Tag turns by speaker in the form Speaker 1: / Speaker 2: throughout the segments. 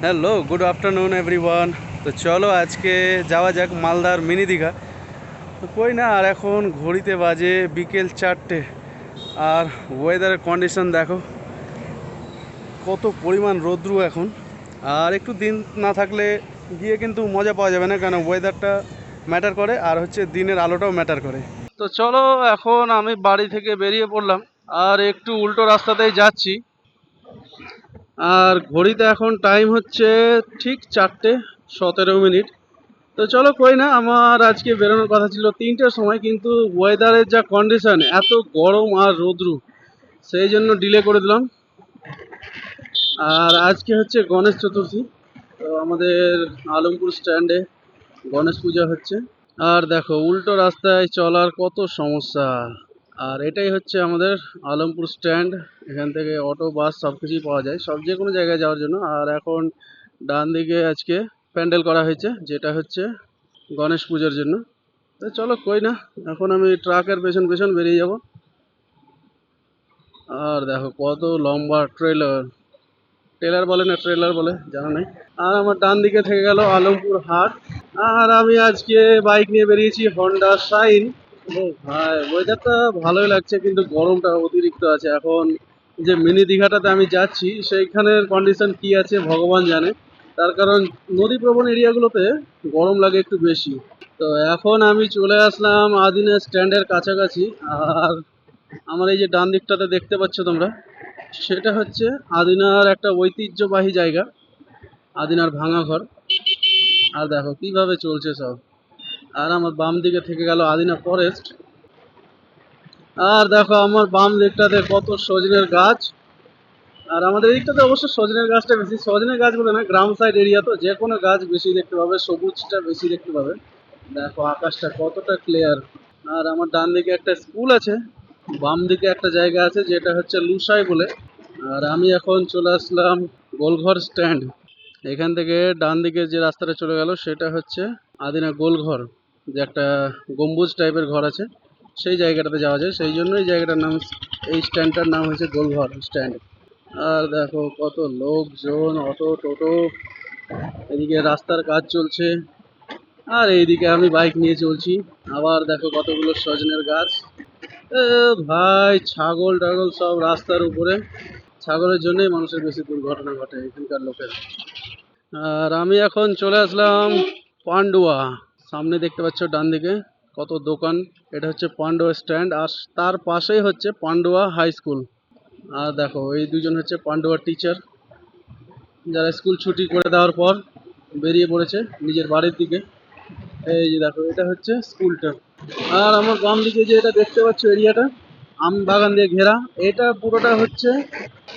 Speaker 1: Hello, good afternoon everyone. তো চলো আজকে যাওয়া যাক মালদার মিনি দীঘা। তো কই না, আর এখন ঘড়িতে বাজে বিকেল 4টে। আর ওয়েদারের কন্ডিশন দেখো, কত পরিমাণ রৌদ্র এখন। আর একটু দিন না থাকলে গিয়ে কিন্তু মজা পাওয়া যাবে না, কেন ওয়েদারটা ম্যাটার করে আর হচ্ছে দিনের আলোটাও ম্যাটার করে। তো চলো, এখন আমি বাড়ি থেকে বেরিয়ে পড়লাম আর একটু উল্টো রাস্তাতেই যাচ্ছি। আর ঘড়িতে এখন টাইম হচ্ছে ঠিক 4:17। তো চলো, কই না, আমার আজকে বেরোনোর কথা ছিল 3টের সময়, কিন্তু ওয়েদারের যা কন্ডিশন, এত গরম আর রৌদ্র, সেই জন্য ডিলে করে দিলাম। আর আজকে হচ্ছে গণেশ চতুর্থী, তো আমাদের আলমপুর স্ট্যান্ডে গণেশ পূজা হচ্ছে। আর দেখো, উল্টো রাস্তায় চলার কত সমস্যা। আর এটাই হচ্ছে আমাদের আলমপুর স্ট্যান্ড। এখান থেকে অটো, বাস সব কিছুই পাওয়া যায়, সব যে কোনো জায়গায় যাওয়ার জন্য। আর এখন ডান দিকে আজকে প্যান্ডেল করা হয়েছে, যেটা হচ্ছে গণেশ পূজার জন্য। তো চলো, কই না, এখন আমি ট্রাকের পেছন পেছন বেরিয়ে যাব। আর দেখো কত লম্বা ট্রেলার, ট্রেলার বলে না ট্রেলার বলে জানা নাই। আর আমার ডান দিকে থেকে গেল আলমপুর হাট। আর আমি আজকে বাইক নিয়ে বেরিয়েছি, হন্ডা শাইন। ও ভাই, ওয়েদারটা ভালোই লাগছে, কিন্তু গরমটা অতিরিক্ত আছে এখন। যে মিনি দীঘাটাতে আমি যাচ্ছি, সেইখানের কন্ডিশন কি আছে ভগবান জানে। তার কারণ নদী প্রবণ এরিয়াগুলোতে গরম লাগে একটু বেশি। তো এখন আমি চলে আসলাম আদিনা স্ট্যান্ডের কাছাকাছি। আর আমার এই যে ডান দিকটাতে দেখতে পাচ্ছ তোমরা, সেটা হচ্ছে আদিনার একটা ঐতিহ্যবাহী জায়গা, আদিনার ভাঙা ঘর। আর দেখো কিভাবে চলছে সব। আর আমার বাম দিকে থেকে গেল আদিনা ফরেস্ট। আর দেখো আমার বাম দিকটাতে কত সজনের গাছ। আর আমাদের এদিকটাতে অবশ্য সজনের গাছটা বেশি, সজনের গাছগুলো না, গ্রাম সাইড এরিয়া তো যে কোনো গাছ বেশি দেখতে পাবে, সবুজটা বেশি দেখতে পাবে। দেখো আকাশটা কতটা ক্লিয়ার। আর আমার ডান দিকে একটা স্কুল আছে, বাম দিকে একটা জায়গা আছে যেটা হচ্ছে লুসাই বলে। আর আমি এখন চলে আসলাম গোলঘর স্ট্যান্ড। এখান থেকে ডান দিকে যে রাস্তাটা চলে গেল সেটা হচ্ছে আদিনা গোলঘর, যে একটা গম্বুজ টাইপের ঘর আছে, সেই জায়গাটাতে যাওয়া যায়। সেই জন্য এই জায়গাটার নাম, এই স্ট্যান্ডটার নাম হয়েছে গোলঘর স্ট্যান্ড। আর দেখো কত লোকজন, অটো টোটো, এদিকে রাস্তার কাজ চলছে। আর এইদিকে আমি বাইক নিয়ে চলছি। আবার দেখো কতগুলো সজনের গাছ। এ ভাই, ছাগল টাগল সব রাস্তার উপরে। ছাগলের জন্যই মানুষের বেশি দুর্ঘটনা ঘটে এখানকার লোকের। আর আমি এখন চলে আসলাম পান্ডুয়া। সামনে দেখতে পাচ্ছ ডান দিকে কত দোকান, এটা হচ্ছে পান্ডুয়া স্ট্যান্ড। আর তার পাশেই হচ্ছে পান্ডুয়া হাই স্কুল। আর দেখো এই দুজন হচ্ছে পান্ডুয়া টিচার, যারা স্কুল ছুটি করে দেওয়ার পর বেরিয়ে পড়েছে নিজের বাড়ির দিকে। এই যে দেখো, এটা হচ্ছে স্কুলটা। আর আমার বাম দিকে যে এটা দেখতে পাচ্ছ এরিয়াটা, আম বাগান দিয়ে ঘেরা, এটা পুরোটা হচ্ছে,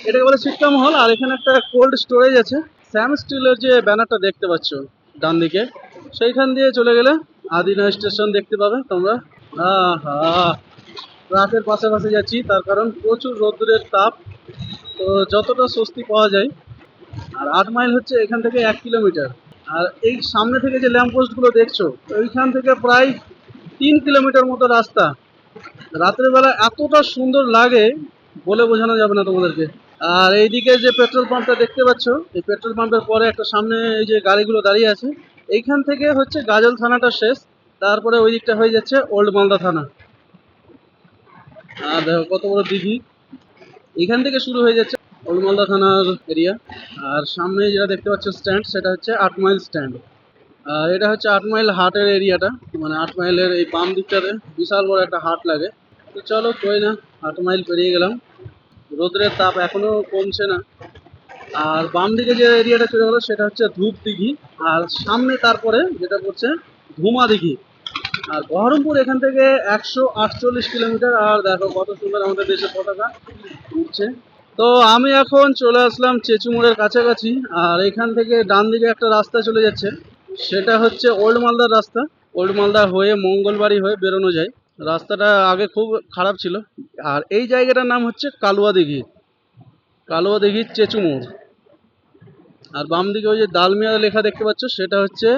Speaker 1: এটাকে বলে শিক্ষা মহল। আর এখানে একটা কোল্ড স্টোরেজ আছে। স্যাম স্টিলের যে ব্যানারটা দেখতে পাচ্ছ ডান দিকে, সেইখান দিয়ে চলে গেলে আদিনা স্টেশন দেখতে পাবে তোমরা। আহা, ট্রাকের পাশে যাচ্ছি, তার কারণ প্রচুর রোদ্দুরের তাপ। তো যতটা স্বস্তি পাওয়া যায়। আর 8 মাইল হচ্ছে এখান থেকে 1 কিলোমিটার। আর এই সামনে থেকে যে ল্যাম্প পোস্ট গুলো দেখছো, ওইখান থেকে প্রায় 3 কিলোমিটার মতো রাস্তা। রাতের বেলা এতটা সুন্দর লাগে, বলে বোঝানো যাবে না তোমাদেরকে। আর এইদিকে যে পেট্রোল পাম্পটা দেখতে পাচ্ছ, এই পেট্রোল পাম্পের পরে একটা সামনে এই যে গাড়িগুলো দাঁড়িয়ে আছে, এইখান থেকে হচ্ছে গাজল থানাটা শেষ। তারপরে ওই দিকটা হয়ে যাচ্ছে ওল্ড মালদা থানা। আর দেখো কত বড় দিঘি, এখান থেকে শুরু হয়ে যাচ্ছে ওল্ড মালদা থানার এরিয়া। আর সামনে যেটা দেখতে পাচ্ছ স্ট্যান্ড, সেটা হচ্ছে 8 মাইল স্ট্যান্ড। আর এটা হচ্ছে 8 মাইল হাটের এরিয়াটা, মানে 8 মাইলের এই বাম দিকটাতে বিশাল বড় একটা হাট লাগে। তো চলো, কই না, 8 মাইল পেরিয়ে গেলাম। রোদ্রের তাপ এখনো কমছে না। আর বাম দিকে যে এরিয়াটা চলে গেলো সেটা হচ্ছে ধূপ দিঘি। আর সামনে তারপরে যেটা পড়ছে ধুমা দিঘি। আর বহরমপুর এখান থেকে 148 কিলোমিটার। আর দেখো কত সুন্দর আমাদের দেশের পতাকা উঠছে। তো আমি এখন চলে আসলাম চেচুমোড়ের কাছাকাছি। আর এখান থেকে ডান দিকে একটা রাস্তা চলে যাচ্ছে, সেটা হচ্ছে ওল্ড মালদার রাস্তা। ওল্ড মালদা হয়ে মঙ্গলবাড়ি হয়ে বেরোনো যায়। রাস্তাটা আগে খুব খারাপ ছিল। আর এই জায়গাটার নাম হচ্ছে কালুয়া দিঘি, কালুয়া দিঘির চেচুমোড়। আর বাম দিকে ওই যে ডালমিয়া লেখা দেখতে পাচ্ছ, সেটা হচ্ছে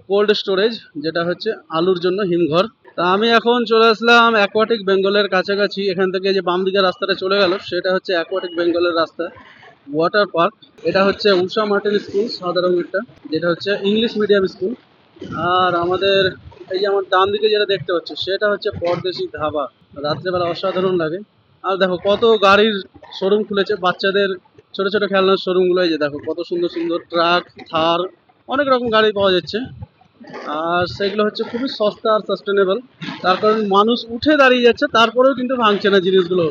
Speaker 1: কোল্ড স্টোরেজ, যেটা হচ্ছে আলুর জন্য হিমঘর। তা আমি এখন চলে আসলাম অ্যাকোয়াটিক বেঙ্গলের কাছাকাছি। এখান থেকে যে বাম দিকের রাস্তাটা চলে গেল সেটা হচ্ছে অ্যাকোয়াটিক বেঙ্গলের রাস্তা। Water park. এটা হচ্ছে উষা মার্টিন স্কুল সাদা রঙেরটা, যেটা হচ্ছে ইংলিশ মিডিয়াম স্কুল। আর আমাদের এই যে আমার ডান দিকে যেটা দেখতে পাচ্ছ সেটা হচ্ছে পরদেশি ধাবা। রাত্রেবেলা অসাধারণ লাগে। আর দেখো কত গাড়ির শোরুম খুলেছে, বাচ্চাদের ছোট ছোট খেলনার শোরুম গুলো। এই যে দেখো কত সুন্দর সুন্দর ট্রাক, থার, অনেক রকম গাড়ি পাওয়া যাচ্ছে। আর সেগুলো হচ্ছে খুবই সস্তা আর সাস্টেনেবল, তার কারণ মানুষ উঠে দাঁড়িয়ে যাচ্ছে তারপরেও কিন্তু ভাঙছে না জিনিসগুলো।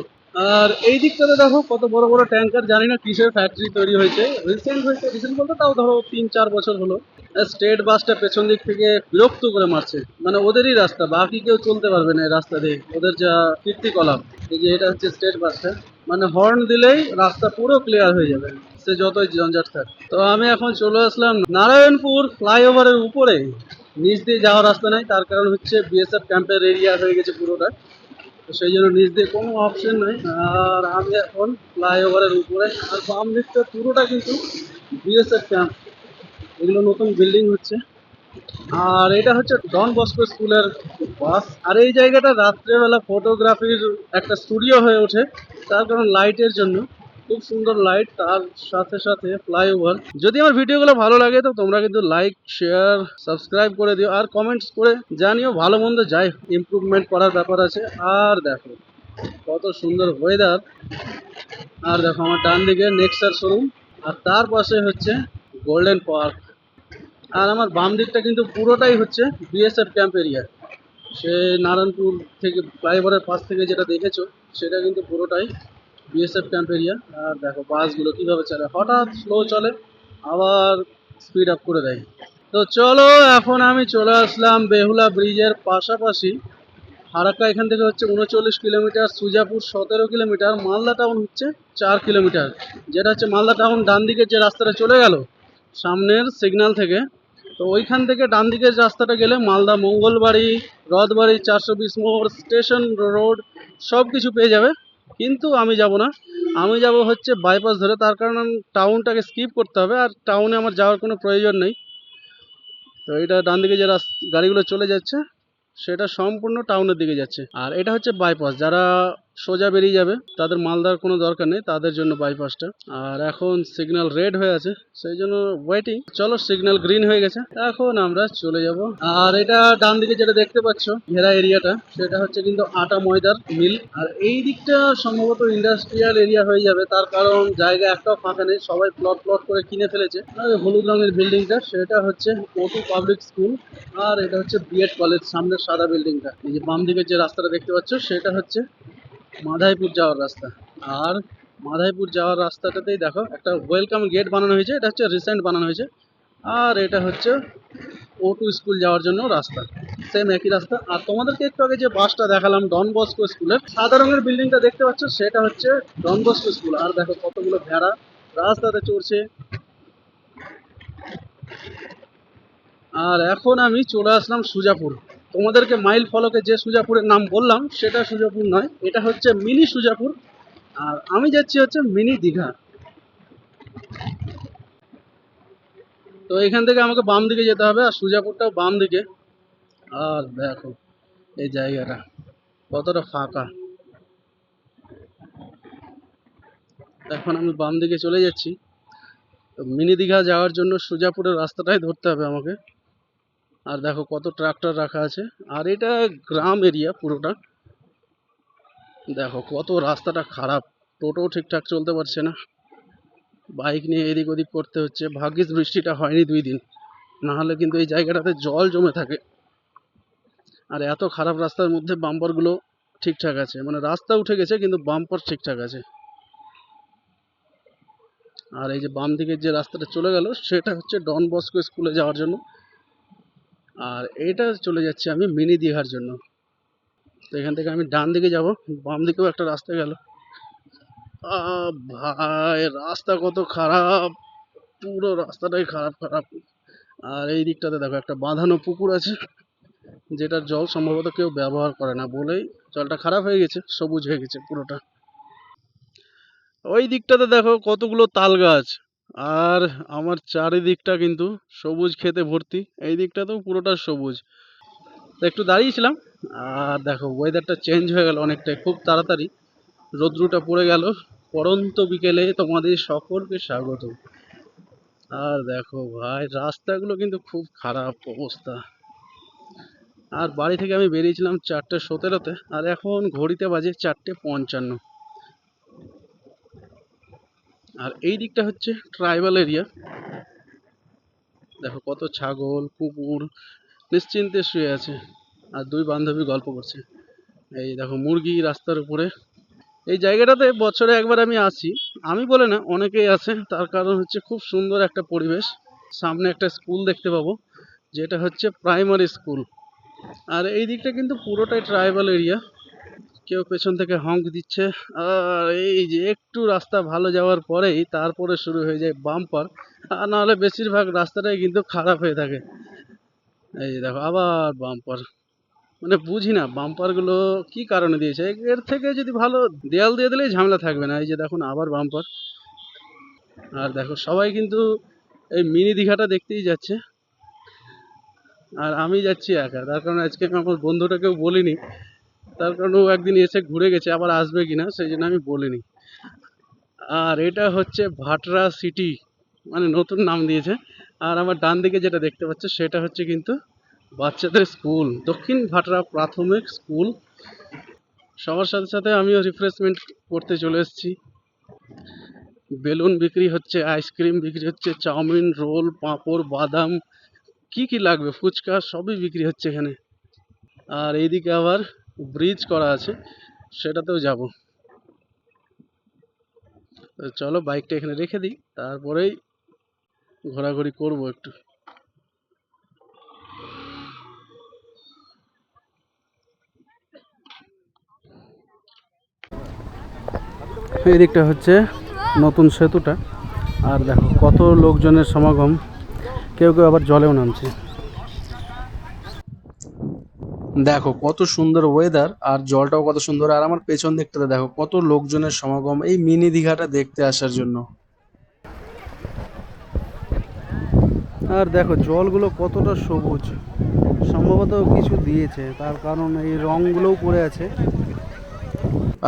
Speaker 1: আর এই দিকটাতে দেখো কত বড় বড় ট্যাঙ্কার, জানি না কিসের ফ্যাক্টরি তৈরি হয়েছে। রিসেন্ট বলতে তাও ধরো 3-4 বছর হলো। স্টেট বাসটা পেছন দিক থেকে বিরক্ত করে মারছে, মানে ওদেরই রাস্তা, বাকি কেউ চলতে পারবে না এই রাস্তা দিয়ে, ওদের যা কীর্তিকলাপ। এই যে এটা হচ্ছে স্টেট বাসটা, মানে হর্ন দিলেই রাস্তা পুরো ক্লিয়ার হয়ে যাবে, সে যতই ঝঞ্ঝাট থাক। তো আমি এখন চলে আসলাম নারায়ণপুর ফ্লাইওভারের উপরে। নিচ দিয়ে যাওয়ার রাস্তা নাই, তার কারণ হচ্ছে বিএসএফ ক্যাম্পের এরিয়া হয়ে গেছে পুরোটা, তো সেই জন্য নিচ দিয়ে কোনো অপশন নাই। আর আমি এখন ফ্লাইওভারের উপরে, আর বাম দিকটা পুরোটা কিন্তু বিএসএফ ক্যাম্প, এগুলো নতুন বিল্ডিং হচ্ছে। আর এটা হচ্ছে ডন বস্কো স্কুলের বাস। আর এই জায়গাটা রাত্রেবেলা ফটোগ্রাফির একটা স্টুডিও হয়ে ওঠে, তার কারণ লাইটের জন্য। খুব সুন্দর লাইট, তার সাথে সাথে ফ্লাইওভার। যদি আমার ভিডিওগুলো ভালো লাগে তো তোমরা কিন্তু লাইক, শেয়ার, সাবস্ক্রাইব করে দিও, আর কমেন্টস করে জানিও ভালো মন্দ যাই ইমপ্রুভমেন্ট করার ব্যাপার আছে। আর দেখো কত সুন্দর ওয়েদার। আর দেখো আমার ডান দিকে নেক্সার শোরুম, আর তার পাশে হচ্ছে গোল্ডেন পার্ক। আর আমার বাম দিকটা কিন্তু পুরোটাই হচ্ছে বিএসএফ ক্যাম্প এরিয়া। সে নারায়ণপুর থেকে ফ্লাইওভারের পাশ থেকে যেটা দেখেছো সেটা কিন্তু পুরোটাই বিএসএফ ক্যাম্প এরিয়া। আর দেখো বাসগুলো কিভাবে চলে, হঠাৎ স্লো চলে আবার স্পিড আপ করে দেয়। তো চলো এখন আমি চলে আসলাম বেহুলা ব্রিজের পাশাপাশি। ফারাক্কা এখান থেকে হচ্ছে 39 kilometre, Sujapur 17 kilometre, Malda town হচ্ছে 4 কিলোমিটার। যেটা হচ্ছে মালদা টাউন ডান দিকের যে রাস্তাটা চলে গেল সামনের সিগন্যাল থেকে, তো ওইখান থেকে ডান দিকের রাস্তাটা গেলে মালদা মঙ্গলবাড়ি, রথবাড়ি, 420 মোড়, স্টেশন রোড সব কিছু পেয়ে যাবে। কিন্তু আমি যাব না, আমি যাব হচ্ছে বাইপাস ধরে, তার কারণ টাউনটাকে স্কিপ করতে হবে, আর টাউনে আমার যাওয়ার কোনো প্রয়োজন নেই। তো এটা ডান দিকে যে গাড়িগুলো চলে যাচ্ছে সেটা সম্পূর্ণ টাউনের দিকে যাচ্ছে। আর এটা হচ্ছে বাইপাস, যারা সোজা বেরিয়ে যাবে তাদের মালদার কোনো দরকার নেই, তাদের জন্য বাইপাসটা। আর এখন সিগন্যাল রেড হয়ে আছে, সেই জন্য ওয়েটিং। চলো সিগন্যাল গ্রিন হয়ে গেছে, এখন আমরা চলে যাব। আর এটা ডান দিকে যেটা দেখতে পাচ্ছ ঘেরা এরিয়াটা, সেটা হচ্ছে কিন্তু আটা ময়দার মিল। আর এই দিকটা সম্ভবত ইন্ডাস্ট্রিয়াল এরিয়া হয়ে যাবে, তার কারণ জায়গা একটাও ফাঁকা নেই, সবাই প্লট প্লট করে কিনে ফেলেছে। আর ওই হলুদ রঙের বিল্ডিংটা সেটা হচ্ছে ওটু পাবলিক স্কুল। আর এটা হচ্ছে বিএড কলেজ, সামনের সাদা বিল্ডিংটা। এই যে বাম দিকের যে রাস্তাটা দেখতে পাচ্ছ সেটা হচ্ছে মাধাইপুর যাওয়ার রাস্তা। আর মাধাইপুর যাওয়ার রাস্তাটাতেই দেখো একটা ওয়েলকাম গেট বানানো হয়েছে, এটা হচ্ছে রিসেন্ট বানানো হয়েছে। আর এটা হচ্ছে ওটু স্কুল যাওয়ার জন্য রাস্তা, সেম একই রাস্তা। আর তোমাদেরকে একটু আগে যে বাসটা দেখালাম ডন বস্কো স্কুলের, সাদা রঙের বিল্ডিংটা দেখতে পাচ্ছ সেটা হচ্ছে ডন বস্কো স্কুল। আর দেখো কতগুলো ভেড়া রাস্তাতে চড়ছে। আর এখন আমি চলে আসলাম সুজাপুর। তোমাদেরকে মাইল ফলকে যে সুজাপুরের নাম বললাম সেটা সুজাপুর নয়, এটা হচ্ছে মিনি সুজাপুর। আর আমি যাচ্ছি হচ্ছে মিনি দীঘা। তো এখান থেকে আমাকে বাম দিকে যেতে হবে, আর সুজাপুরটাও বাম দিকে। আর দেখো এই জায়গাটা কতটা ফাঁকা। এখন আমি বাম দিকে চলে যাচ্ছি। তো মিনি দীঘা যাওয়ার জন্য সুজাপুরের রাস্তাটাই ধরতে হবে আমাকে। আর দেখো কত ট্রাক্টর রাখা আছে, আর এটা গ্রাম এরিয়া পুরোটা। দেখো কত রাস্তাটা খারাপ, টোটো ঠিকঠাক চলতে পারছে না, বাইক নিয়ে এদিক ওদিক করতে হচ্ছে। ভাগ্যিস বৃষ্টিটা হয়নি 2 দিন, না হলে কিন্তু এই জায়গাটাতে জল জমে থাকে। আর এত খারাপ রাস্তার মধ্যে বাম্পারগুলো ঠিকঠাক আছে, মানে রাস্তা উঠে গেছে কিন্তু বাম্পার ঠিকঠাক আছে। আর এই যে বাম দিকের যে রাস্তাটা চলে গেল সেটা হচ্ছে ডন বস্কো স্কুলে যাওয়ার জন্য। আর এটা চলে যাচ্ছে আমি মিনি দীঘার জন্য। তো এখান থেকে আমি ডান দিকে যাব, বাম দিকেও একটা রাস্তা গেল। ভাই রাস্তা কত খারাপ, পুরো রাস্তাটাই খারাপ খারাপ। আর এই দিকটাতে দেখো একটা বাঁধানো পুকুর আছে, যেটার জল সম্ভবত কেউ ব্যবহার করে না বলেই জলটা খারাপ হয়ে গেছে, সবুজ হয়ে গেছে পুরোটা। ওই দিকটাতে দেখো কতগুলো তাল গাছ, আর আমার চারিদিকটা কিন্তু সবুজ ক্ষেতে ভর্তি। এই দিকটাতেও পুরোটা সবুজ। তো একটু দাঁড়িয়েছিলাম, আর দেখো ওয়েদারটা চেঞ্জ হয়ে গেল অনেকটাই, খুব তাড়াতাড়ি রোদ্রুটা পড়ে গেল। পড়ন্ত বিকেলে তোমাদের সকলকে স্বাগত। আর দেখো ভাই, রাস্তাগুলো কিন্তু খুব খারাপ অবস্থা। আর বাড়ি থেকে আমি বেরিয়েছিলাম 4:17-তে, আর এখন ঘড়িতে বাজে 4:55। আর এই দিকটা হচ্ছে ট্রাইবাল এরিয়া। দেখো কত ছাগল কুকুর নিশ্চিন্তে শুয়ে আছে, আর দুই বান্ধবী গল্প করছে। এই দেখো মুরগি রাস্তার উপরে। এই জায়গাটাতে বছরে একবার আমি আসি, আমি বলে না, অনেকেই আছে। তার কারণ হচ্ছে খুব সুন্দর একটা পরিবেশ। সামনে একটা স্কুল দেখতে পাবো, যেটা হচ্ছে প্রাইমারি স্কুল। আর এই দিকটা কিন্তু পুরোটাই ট্রাইবাল এরিয়া। কেউ পেছন থেকে হংক দিচ্ছে। আর এই যে একটু রাস্তা ভালো যাওয়ার পরেই তারপরে শুরু হয়ে যায় বাম্পার। আর নাহলে বেশিরভাগ রাস্তাটাই কিন্তু খারাপ হয়ে থাকে। এই দেখো আবার বাম্পার। মানে বুঝি না বাম্পার গুলো কি কারণে দিয়েছে। এর থেকে যদি ভালো দেয়াল দিয়ে দিলেই ঝামেলা থাকবে না। এই যে দেখুন আবার বাম্পার। আর দেখো সবাই কিন্তু এই মিনি দীঘাটা দেখতেই যাচ্ছে, আর আমি যাচ্ছি একা। তার কারণ আজকে আমি আমার বন্ধুটাকেও বলিনি, তার কারণ ও একদিন এসে ঘুরে গেছে, আবার আসবে কিনা সেই জন্য আমি বলিনি। আর এটা হচ্ছে ভাটরা সিটি, মানে নতুন নাম দিয়েছে। আর আমার ডান দিকে যেটা দেখতে পাচ্ছ সেটা হচ্ছে কিন্তু বাচ্চাদের স্কুল, দক্ষিণ ভাটরা প্রাথমিক স্কুল। সবার সাথে সাথে আমিও রিফ্রেশমেন্ট করতে চলে এসেছি। বেলুন বিক্রি হচ্ছে, আইসক্রিম বিক্রি হচ্ছে, চাউমিন, রোল, পাঁপড়, বাদাম, কি কি লাগবে, ফুচকা, সবই বিক্রি হচ্ছে এখানে। আর এইদিকে আবার ব্রিজ করা আছে, সেটাতেও যাব। তো চলো বাইকটা এখানে রেখে দিই, তারপরেই ঘোরাঘুরি করব একটু। এই দিকটা হচ্ছে নতুন সেতুটা। আর দেখো কত লোকজনের সমাগম, কেউ কেউ আবার জলেও নামছে। দেখো কত সুন্দর ওয়েদার, আর জলটাও কত সুন্দর। আর আমার পেছন দিকটাতে দেখো কত লোকজনের সমাগম এই মিনি দীঘাটা দেখতে আসার জন্য। আর দেখো জলগুলো কতটা সবুজ, সম্ভবত কিছু দিয়েছে, তার কারণ এই রংগুলোও পড়ে আছে।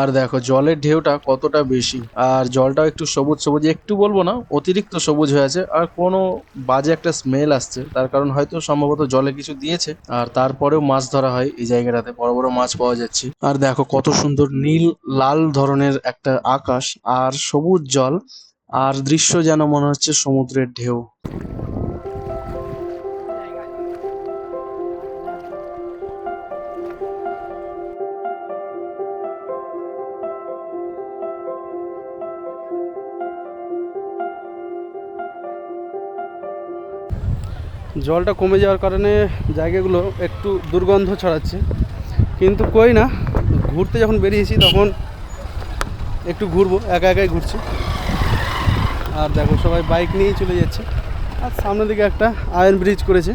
Speaker 1: আর দেখো জলের ঢেউটা কতটা বেশি, আর জলটাও একটু সবুজ সবুজ, একটু বলবো না অতিরিক্ত সবুজ হয়ে আছে। আর কোনো বাজে একটা স্মেল আসছে, তার কারণ হয়তো সম্ভবত জলে কিছু দিয়েছে। আর তারপরেও মাছ ধরা হয় এই জায়গাটাতে, বড় বড় মাছ পাওয়া যাচ্ছে। আর দেখো কত সুন্দর নীল লাল ধরনের একটা আকাশ, আর সবুজ জল, আর দৃশ্য যেন মনে হচ্ছে সমুদ্রের ঢেউ। জলটা কমে যাওয়ার কারণে জায়গাগুলো একটু দুর্গন্ধ ছড়াচ্ছে, কিন্তু কই না, ঘুরতে যখন বেরিয়েছি তখন একটু ঘুরবো, একা একাই ঘুরছি। আর দেখো সবাই বাইক নিয়েই চলে যাচ্ছে। আর সামনের দিকে একটা আয়রন ব্রিজ করেছে,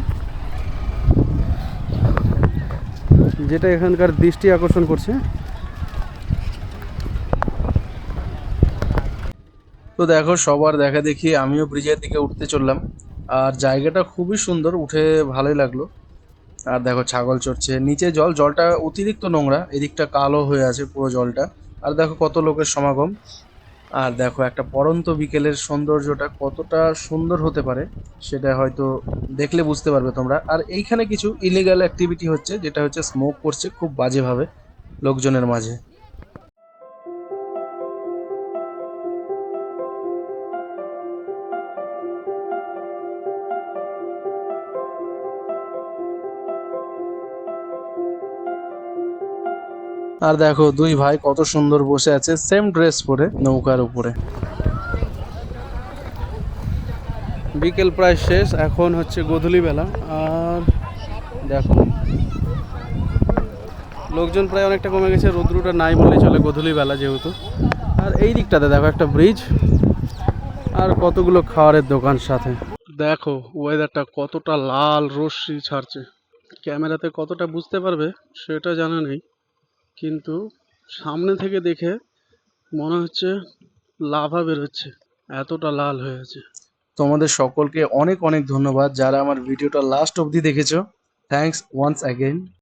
Speaker 1: যেটা এখানকার দৃষ্টি আকর্ষণ করছে। তো দেখো সবার দেখা দেখি আমিও ব্রিজের দিকে উঠতে চললাম। আর জায়গাটা খুবই সুন্দর, উঠে ভালোই লাগলো। আর দেখো ছাগল চড়ছে, নিচে জলটা অতিরিক্ত নোংরা, এদিকটা কালো হয়ে আছে পুরো জলটা। আর দেখো কত লোকের সমাগম। আর দেখো একটা পড়ন্ত বিকেলের সৌন্দর্যটা কতটা সুন্দর হতে পারে, সেটা হয়তো দেখলে বুঝতে পারবে তোমরা। আর এইখানে কিছু ইলিগাল অ্যাক্টিভিটি হচ্ছে, যেটা হচ্ছে স্মোক করছে খুব বাজেভাবে লোকজনের মাঝে। আর দেখো দুই ভাই কত সুন্দর বসে আছে সেম ড্রেস পরে নৌকার উপরে। বিকেল প্রায় শেষ, এখন হচ্ছে গোধূলি বেলা। আর দেখো লোকজন প্রায় অনেকটা কমে গেছে, রোদ্রুটা নাই বললেই চলে গোধূলি বেলা যেহেতু। আর এই দিকটাতে দেখো একটা ব্রিজ, আর কতগুলো খাবারের দোকান সাথে। দেখো ওয়েদারটা কতটা লাল রশ্মি ছাড়ছে, ক্যামেরাতে কতটা বুঝতে পারবে সেটা জানা নেই, কিন্তু সামনে থেকে দেখে মনে হচ্ছে লাভা বেরোচ্ছে, এতটা লাল হয়ে আছে। তোমাদের সকলকে অনেক অনেক ধন্যবাদ যারা আমার ভিডিওটা লাস্ট অবধি দেখেছো। Thanks once again.